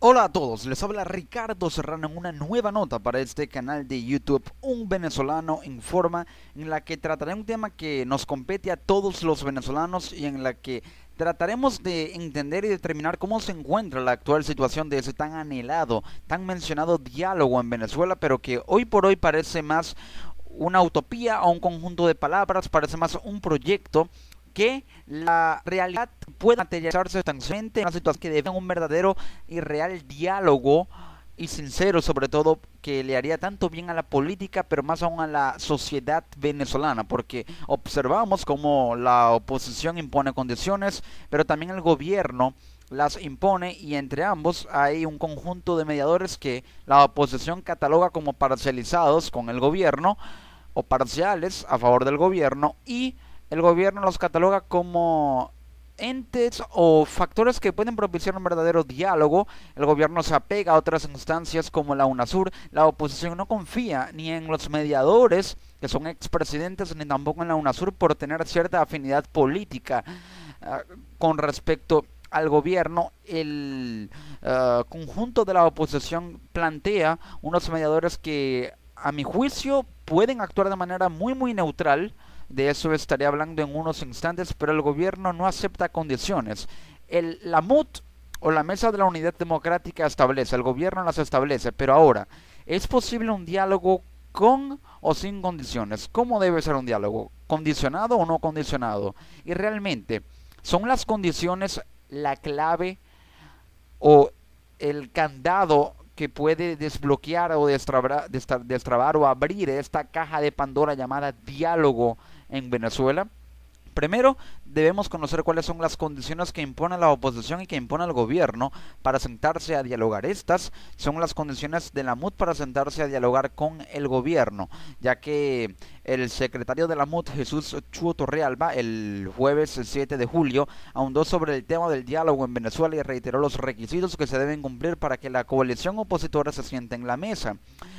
Hola a todos, les habla Ricardo Serrano en una nueva nota para este canal de YouTube, Un Venezolano Informa, en la que trataré un tema que nos compete a todos los venezolanos y en la que trataremos de entender y determinar cómo se encuentra la actual situación de ese tan anhelado, tan mencionado diálogo en Venezuela, pero que hoy por hoy parece más una utopía o un conjunto de palabras, parece más un proyecto que la realidad pueda materializarse sustancialmente en una situación que debe un verdadero y real diálogo y sincero, sobre todo, que le haría tanto bien a la política, pero más aún a la sociedad venezolana, porque observamos cómo la oposición impone condiciones, pero también el gobierno las impone, y entre ambos hay un conjunto de mediadores que la oposición cataloga como parcializados con el gobierno o parciales a favor del gobierno, y el gobierno los cataloga como entes o factores que pueden propiciar un verdadero diálogo. El gobierno se apega a otras instancias como la UNASUR. La oposición no confía ni en los mediadores, que son expresidentes, ni tampoco en la UNASUR por tener cierta afinidad política con respecto al gobierno. El conjunto de la oposición plantea unos mediadores que, a mi juicio, pueden actuar de manera muy neutral. De eso estaré hablando en unos instantes, pero el gobierno no acepta condiciones. La MUT o la Mesa de la Unidad Democrática establece, el gobierno las establece, pero ahora, ¿es posible un diálogo con o sin condiciones? ¿Cómo debe ser un diálogo? ¿Condicionado o no condicionado? Y realmente, ¿son las condiciones la clave o el candado que puede desbloquear o destrabar o abrir esta caja de Pandora llamada diálogo en Venezuela? Primero, debemos conocer cuáles son las condiciones que impone la oposición y que impone el gobierno para sentarse a dialogar. Estas son las condiciones de la MUD para sentarse a dialogar con el gobierno, ya que el secretario de la MUD, Jesús Chuo Torrealba, el jueves 7 de julio, ahondó sobre el tema del diálogo en Venezuela y reiteró los requisitos que se deben cumplir para que la coalición opositora se siente en la mesa.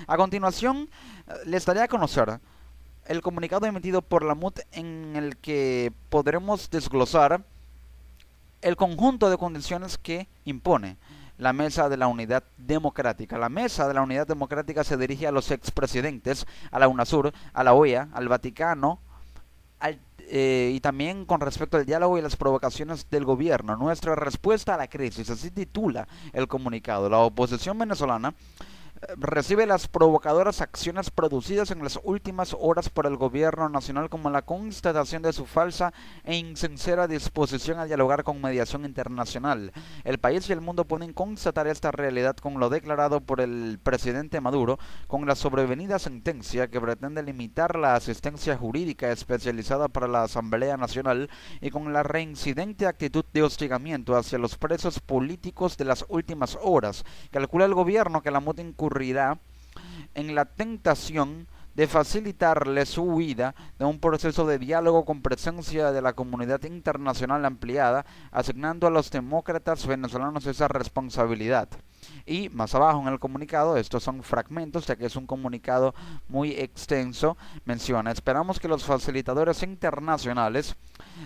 A continuación, les daré a conocer el comunicado emitido por la MUD, en el que podremos desglosar el conjunto de condiciones que impone la Mesa de la Unidad Democrática. La Mesa de la Unidad Democrática se dirige a los expresidentes, a la UNASUR, a la OEA, al Vaticano, y también con respecto al diálogo y las provocaciones del gobierno. Nuestra respuesta a la crisis, así titula el comunicado. La oposición venezolana recibe las provocadoras acciones producidas en las últimas horas por el gobierno nacional como la constatación de su falsa e insincera disposición a dialogar con mediación internacional. El país y el mundo pueden constatar esta realidad con lo declarado por el presidente Maduro, con la sobrevenida sentencia que pretende limitar la asistencia jurídica especializada para la Asamblea Nacional, y con la reincidente actitud de hostigamiento hacia los presos políticos de las últimas horas. Calcula el gobierno que la MUT incurrirá en la tentación de facilitarle su huida de un proceso de diálogo con presencia de la comunidad internacional ampliada, asignando a los demócratas venezolanos esa responsabilidad. Y más abajo en el comunicado, estos son fragmentos, ya que es un comunicado muy extenso, menciona: esperamos que los facilitadores internacionales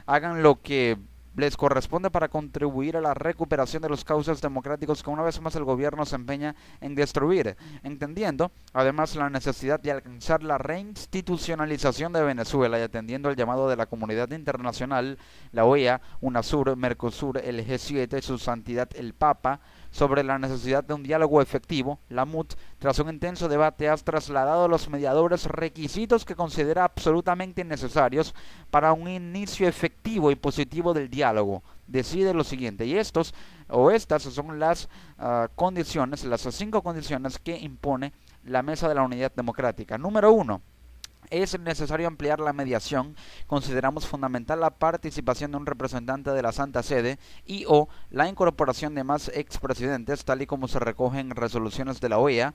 hagan lo que les corresponde para contribuir a la recuperación de los cauces democráticos que una vez más el gobierno se empeña en destruir, entendiendo además la necesidad de alcanzar la reinstitucionalización de Venezuela y atendiendo el llamado de la comunidad internacional, la OEA, UNASUR, Mercosur, el G7, su santidad el Papa, sobre la necesidad de un diálogo efectivo. La MUT, tras un intenso debate, ha trasladado a los mediadores requisitos que considera absolutamente necesarios para un inicio efectivo y positivo del diálogo. Decide lo siguiente, y estos o estas son las condiciones, las 5 condiciones que impone la Mesa de la Unidad Democrática. Número 1. Es necesario ampliar la mediación. Consideramos fundamental la participación de un representante de la Santa Sede y o la incorporación de más expresidentes, tal y como se recoge en resoluciones de la OEA.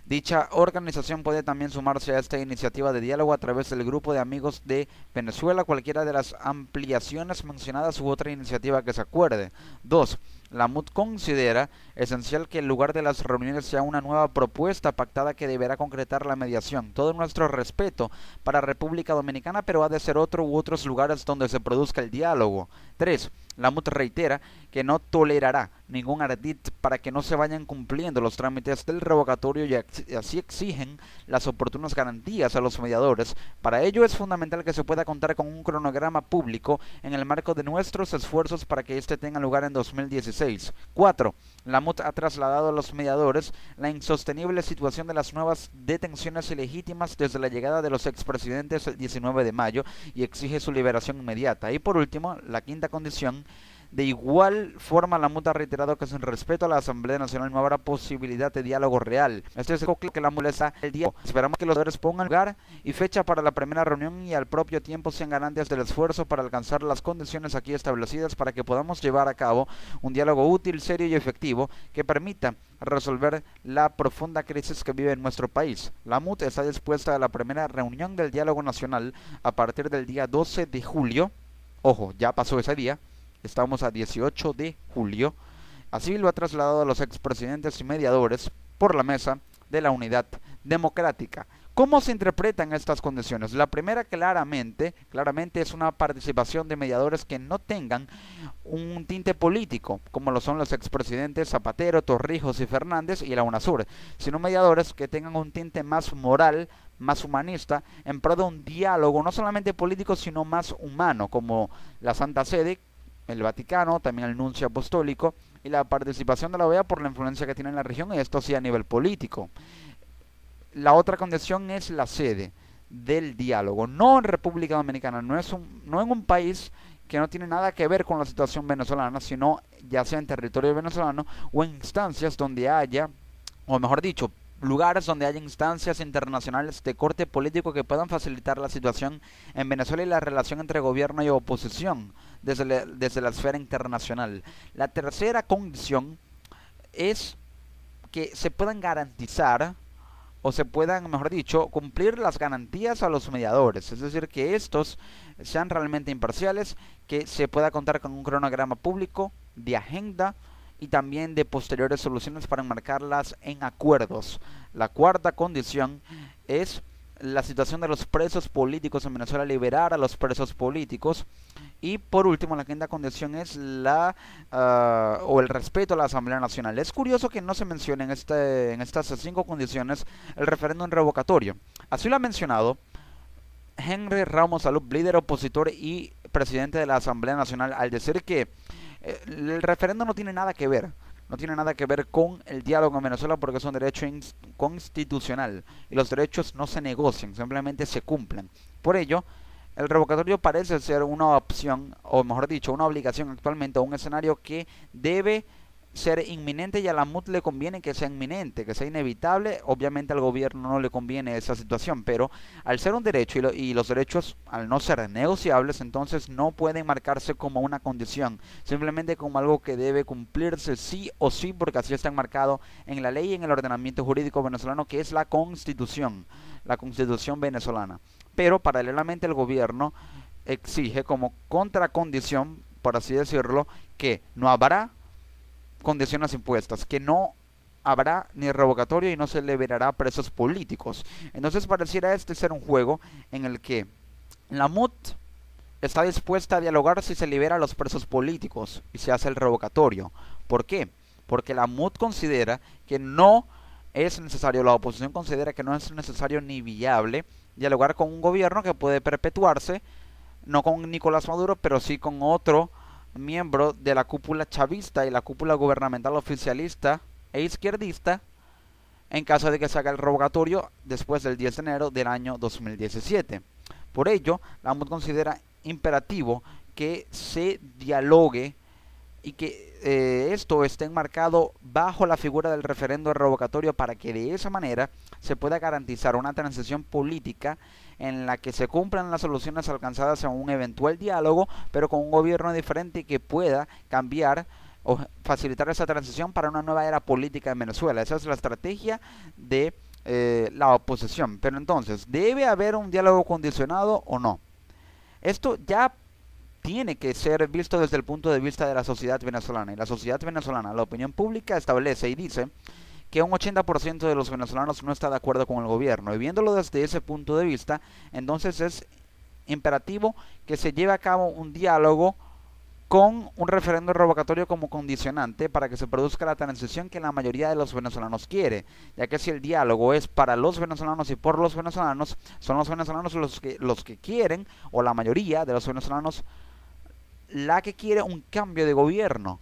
Dicha organización puede también sumarse a esta iniciativa de diálogo a través del Grupo de Amigos de Venezuela, cualquiera de las ampliaciones mencionadas u otra iniciativa que se acuerde. 2. La MUD considera esencial que el lugar de las reuniones sea una nueva propuesta pactada que deberá concretar la mediación. Todo nuestro respeto para República Dominicana, pero ha de ser otro u otros lugares donde se produzca el diálogo. 3. La MUD reitera que no tolerará ningún ardid para que no se vayan cumpliendo los trámites del revocatorio y así exigen las oportunas garantías a los mediadores. Para ello es fundamental que se pueda contar con un cronograma público en el marco de nuestros esfuerzos para que este tenga lugar en 2016. 4. La MUT ha trasladado a los mediadores la insostenible situación de las nuevas detenciones ilegítimas desde la llegada de los expresidentes el 19 de mayo y exige su liberación inmediata. Y por último, la quinta condición: de igual forma, la MUT ha reiterado que sin respeto a la Asamblea Nacional no habrá posibilidad de diálogo real. Este es el que la molesta el día. Esperamos que los deudores pongan lugar y fecha para la primera reunión y al propio tiempo sean garantes del esfuerzo para alcanzar las condiciones aquí establecidas para que podamos llevar a cabo un diálogo útil, serio y efectivo que permita resolver la profunda crisis que vive en nuestro país. La MUT está dispuesta a la primera reunión del diálogo nacional a partir del día 12 de julio. Ojo, ya pasó ese día. Estamos a 18 de julio. Así lo ha trasladado a los expresidentes y mediadores por la mesa de la Unidad Democrática. ¿Cómo se interpretan estas condiciones? La primera claramente es una participación de mediadores que no tengan un tinte político, como lo son los expresidentes Zapatero, Torrijos y Fernández y la UNASUR, sino mediadores que tengan un tinte más moral, más humanista, en pro de un diálogo no solamente político, sino más humano, como la Santa Sede, el Vaticano, también el Nuncio Apostólico y la participación de la OEA por la influencia que tiene en la región, y esto sí a nivel político. La otra condición es la sede del diálogo, no en República Dominicana, no en un país que no tiene nada que ver con la situación venezolana, sino ya sea en territorio venezolano o en instancias donde haya, o mejor dicho, lugares donde haya instancias internacionales de corte político que puedan facilitar la situación en Venezuela y la relación entre gobierno y oposición desde la esfera internacional. La tercera condición es que se puedan garantizar o se puedan, mejor dicho, cumplir las garantías a los mediadores, es decir, que estos sean realmente imparciales, que se pueda contar con un cronograma público de agenda y también de posteriores soluciones para enmarcarlas en acuerdos. La cuarta condición es la situación de los presos políticos en Venezuela, liberar a los presos políticos. Y por último, la quinta condición es el respeto a la Asamblea Nacional. Es curioso que no se mencione en estas 5 condiciones el referéndum revocatorio. Así lo ha mencionado Henry Ramos Alup, líder opositor y presidente de la Asamblea Nacional, al decir que el referéndum no tiene nada que ver. No tiene nada que ver con el diálogo en Venezuela porque es un derecho constitucional y los derechos no se negocian, simplemente se cumplen. Por ello, el revocatorio parece ser una opción, o mejor dicho, una obligación actualmente, un escenario que debe ser inminente, y a la MUT le conviene que sea inminente, que sea inevitable. Obviamente al gobierno no le conviene esa situación, pero al ser un derecho y los derechos al no ser negociables, entonces no pueden marcarse como una condición, simplemente como algo que debe cumplirse sí o sí, porque así está enmarcado en la ley y en el ordenamiento jurídico venezolano, que es la Constitución venezolana. Pero paralelamente el gobierno exige como contracondición, por así decirlo, que no habrá condiciones impuestas, que no habrá ni revocatorio y no se liberará presos políticos. Entonces pareciera ser un juego en el que la MUT está dispuesta a dialogar si se libera a los presos políticos y se hace el revocatorio. ¿Por qué? Porque la MUT considera que no es necesario, la oposición considera que no es necesario ni viable dialogar con un gobierno que puede perpetuarse, no con Nicolás Maduro, pero sí con otro miembro de la cúpula chavista y la cúpula gubernamental oficialista e izquierdista, en caso de que se haga el revocatorio después del 10 de enero del año 2017. Por ello, la MUT considera imperativo que se dialogue y que esto esté enmarcado bajo la figura del referendo revocatorio, para que de esa manera se pueda garantizar una transición política en la que se cumplan las soluciones alcanzadas en un eventual diálogo, pero con un gobierno diferente que pueda cambiar o facilitar esa transición para una nueva era política en Venezuela. Esa es la estrategia de la oposición. Pero entonces, ¿debe haber un diálogo condicionado o no? Esto ya tiene que ser visto desde el punto de vista de la sociedad venezolana. Y la sociedad venezolana, la opinión pública establece y dice que un 80% de los venezolanos no está de acuerdo con el gobierno. Y viéndolo desde ese punto de vista, entonces es imperativo que se lleve a cabo un diálogo con un referendo revocatorio como condicionante para que se produzca la transición que la mayoría de los venezolanos quiere, ya que si el diálogo es para los venezolanos y por los venezolanos, son los venezolanos los que quieren, o la mayoría de los venezolanos, la que quiere un cambio de gobierno.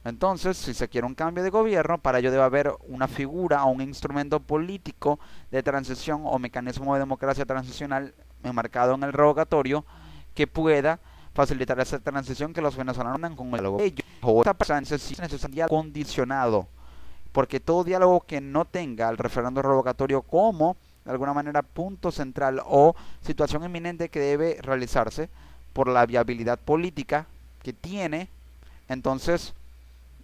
Entonces, si se quiere un cambio de gobierno, para ello debe haber una figura o un instrumento político de transición o mecanismo de democracia transicional enmarcado en el revocatorio que pueda facilitar esa transición que los venezolanos andan con el diálogo. Esta transición es necesaria condicionado, porque todo diálogo que no tenga el referendo revocatorio como, de alguna manera, punto central o situación inminente que debe realizarse por la viabilidad política que tiene, entonces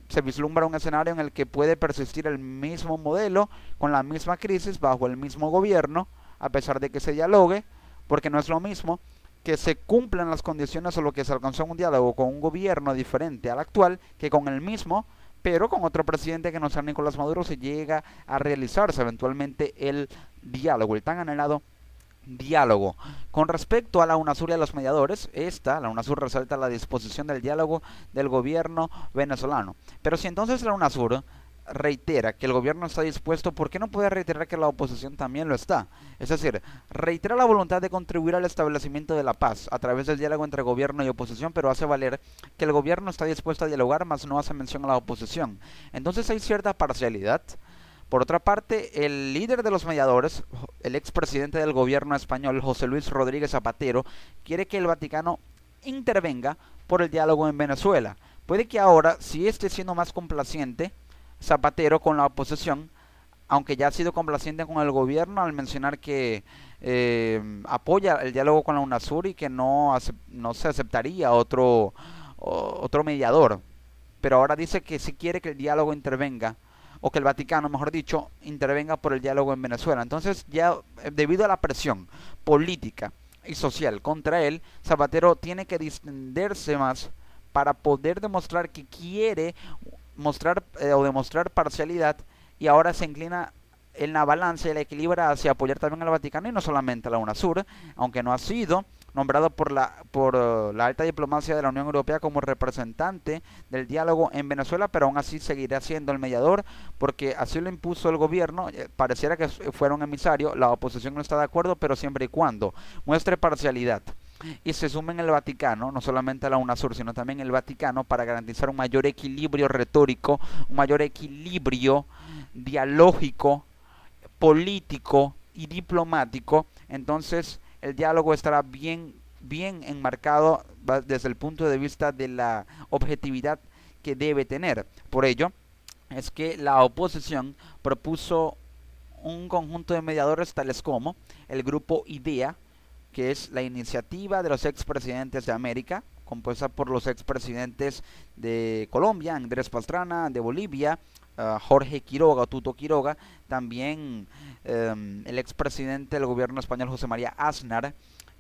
se vislumbra un escenario en el que puede persistir el mismo modelo con la misma crisis bajo el mismo gobierno, a pesar de que se dialogue, porque no es lo mismo que se cumplan las condiciones o lo que se alcanzó en un diálogo con un gobierno diferente al actual que con el mismo, pero con otro presidente que no sea Nicolás Maduro, se llega a realizarse eventualmente el diálogo, el tan anhelado diálogo. Con respecto a la UNASUR y a los mediadores, la UNASUR resalta la disposición del diálogo del gobierno venezolano. Pero si entonces la UNASUR reitera que el gobierno está dispuesto, ¿por qué no puede reiterar que la oposición también lo está? Es decir, reitera la voluntad de contribuir al establecimiento de la paz a través del diálogo entre gobierno y oposición, pero hace valer que el gobierno está dispuesto a dialogar, mas no hace mención a la oposición. Entonces hay cierta parcialidad. Por otra parte, el líder de los mediadores, el expresidente del gobierno español, José Luis Rodríguez Zapatero, quiere que el Vaticano intervenga por el diálogo en Venezuela. Puede que ahora, si esté siendo más complaciente Zapatero con la oposición, aunque ya ha sido complaciente con el gobierno al mencionar que apoya el diálogo con la UNASUR y que no se aceptaría otro mediador. Pero ahora dice que si quiere que el diálogo intervenga, o que el Vaticano, mejor dicho, intervenga por el diálogo en Venezuela. Entonces ya debido a la presión política y social contra él, Zapatero tiene que distenderse más para poder demostrar que quiere mostrar o demostrar parcialidad, y ahora se inclina en la balanza y la equilibra hacia apoyar también al Vaticano y no solamente a la UNASUR, aunque no ha sido nombrado por la alta diplomacia de la Unión Europea como representante del diálogo en Venezuela, pero aún así seguirá siendo el mediador porque así lo impuso el gobierno. Pareciera que fuera un emisario, la oposición no está de acuerdo, pero siempre y cuando muestre parcialidad y se sumen el Vaticano, no solamente a la UNASUR, sino también el Vaticano, para garantizar un mayor equilibrio retórico, un mayor equilibrio dialógico, político y diplomático, entonces el diálogo estará bien enmarcado desde el punto de vista de la objetividad que debe tener. Por ello es que la oposición propuso un conjunto de mediadores tales como el grupo IDEA, que es la iniciativa de los expresidentes de América, compuesta por los expresidentes de Colombia, Andrés Pastrana, de Bolivia, Jorge Quiroga, Tuto Quiroga, también el expresidente del gobierno español, José María Aznar,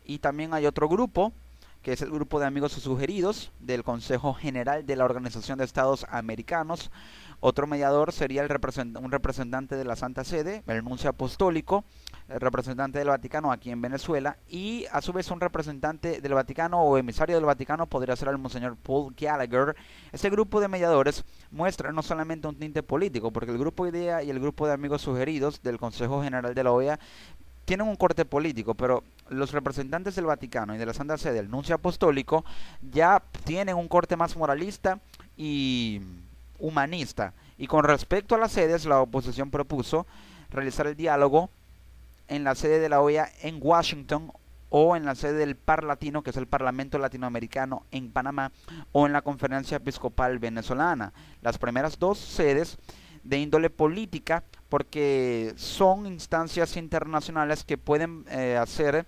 y también hay otro grupo, que es el grupo de amigos sugeridos del Consejo General de la Organización de Estados Americanos. Otro mediador sería un representante de la Santa Sede, el nuncio apostólico, el representante del Vaticano aquí en Venezuela, y a su vez un representante del Vaticano o emisario del Vaticano podría ser el monseñor Paul Gallagher. Este grupo de mediadores muestra no solamente un tinte político, porque el grupo IDEA y el grupo de amigos sugeridos del Consejo General de la OEA tienen un corte político, pero los representantes del Vaticano y de la Santa Sede, el nuncio apostólico, ya tienen un corte más moralista y humanista. Y con respecto a las sedes, la oposición propuso realizar el diálogo en la sede de la OEA en Washington, o en la sede del Parlatino, que es el Parlamento Latinoamericano en Panamá, o en la Conferencia Episcopal Venezolana. Las primeras dos sedes de índole política, porque son instancias internacionales que pueden hacer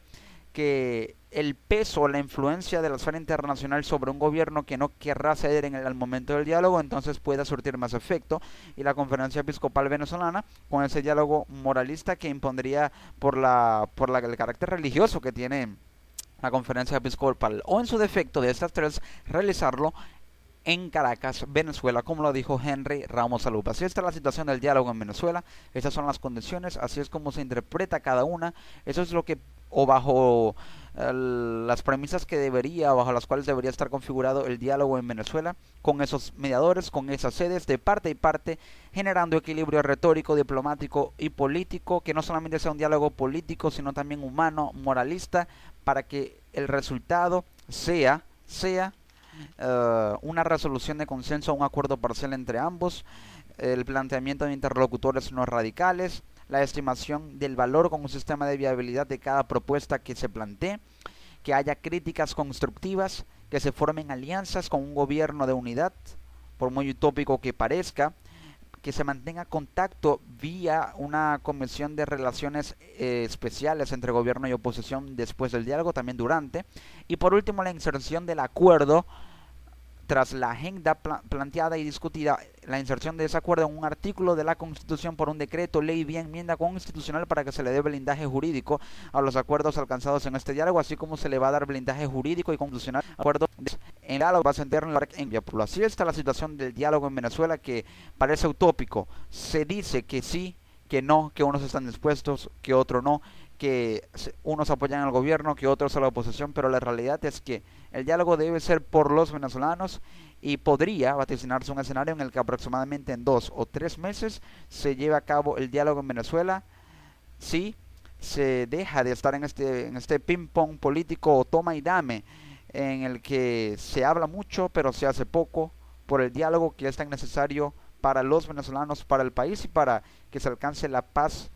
que el peso o la influencia de la esfera internacional sobre un gobierno que no querrá ceder al momento del diálogo, entonces pueda surtir más efecto. Y la Conferencia Episcopal Venezolana, con ese diálogo moralista que impondría por el carácter religioso que tiene la Conferencia Episcopal, o en su defecto de estas tres, realizarlo en Caracas, Venezuela, como lo dijo Henry Ramos Alupa. Así está la situación del diálogo en Venezuela, estas son las condiciones, así es como se interpreta cada una, eso es lo que o bajo las premisas que debería, bajo las cuales debería estar configurado el diálogo en Venezuela, con esos mediadores, con esas sedes de parte y parte, generando equilibrio retórico, diplomático y político, que no solamente sea un diálogo político, sino también humano, moralista, para que el resultado sea una resolución de consenso, un acuerdo parcial entre ambos, el planteamiento de interlocutores no radicales, la estimación del valor con un sistema de viabilidad de cada propuesta que se plantee, que haya críticas constructivas, que se formen alianzas con un gobierno de unidad, por muy utópico que parezca, que se mantenga contacto vía una comisión de relaciones especiales entre gobierno y oposición después del diálogo, también durante, y por último la inserción del acuerdo tras la agenda planteada y discutida, la inserción de ese acuerdo en un artículo de la Constitución por un decreto, ley vía enmienda constitucional para que se le dé blindaje jurídico a los acuerdos alcanzados en este diálogo, así como se le va a dar blindaje jurídico y constitucional a acuerdos en diálogo base interno en Pueblo. Así está la situación del diálogo en Venezuela, que parece utópico. Se dice que sí, que no, que unos están dispuestos, que otros no, que unos apoyan al gobierno, que otros a la oposición, pero la realidad es que el diálogo debe ser por los venezolanos y podría vaticinarse un escenario en el que aproximadamente en 2 o 3 meses se lleve a cabo el diálogo en Venezuela, si se deja de estar en este ping pong político o toma y dame, en el que se habla mucho pero se hace poco, por el diálogo que es tan necesario para los venezolanos, para el país y para que se alcance la paz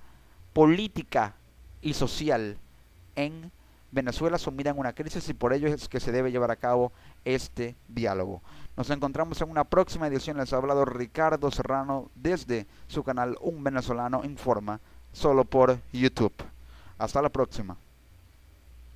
política y social en Venezuela, sumida en una crisis, y por ello es que se debe llevar a cabo este diálogo. Nos encontramos en una próxima edición. Les ha hablado Ricardo Serrano desde su canal Un Venezolano Informa, solo por YouTube. Hasta la próxima.